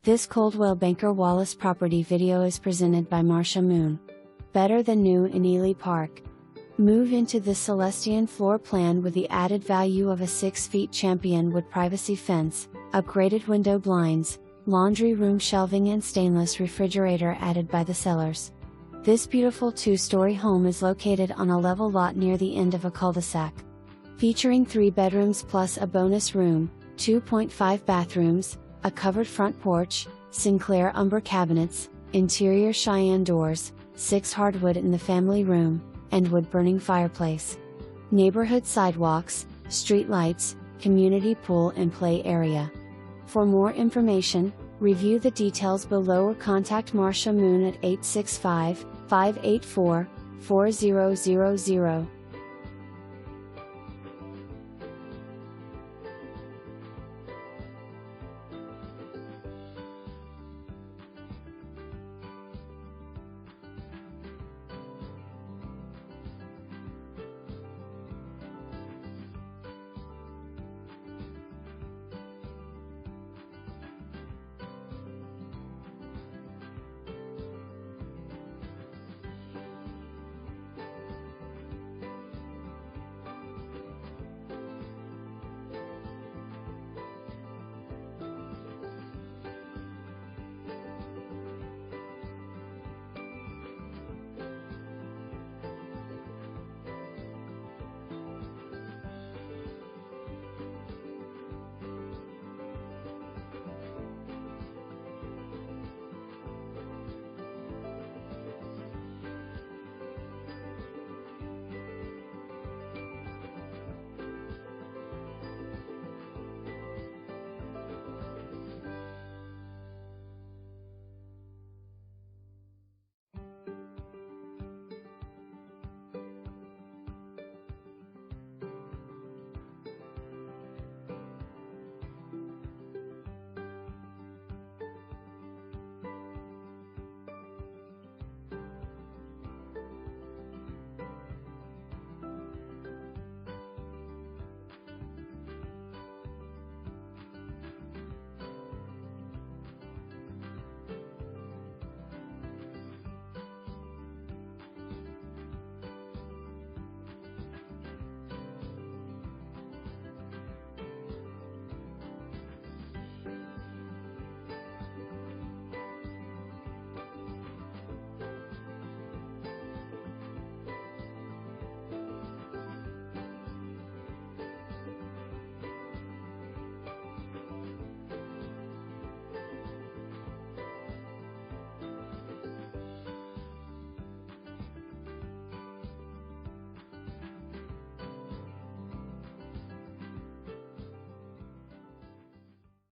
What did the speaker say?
This Coldwell Banker Wallace property video is presented by Marcia Moon. Better than new in Ely Park. Move into the Selestian floor plan with the added value of a 6-foot champion wood privacy fence, upgraded window blinds, laundry room shelving and stainless refrigerator added by the sellers. This beautiful 2-story home is located on a level lot near the end of a cul-de-sac. Featuring 3 bedrooms plus a bonus room, 2.5 bathrooms, a covered front porch, Sinclair Umber cabinets, interior Cheyenne doors, 6 hardwood in the family room, and wood-burning fireplace. Neighborhood sidewalks, streetlights, community pool and play area. For more information, review the details below or contact Marcia Moon at 865-584-4000.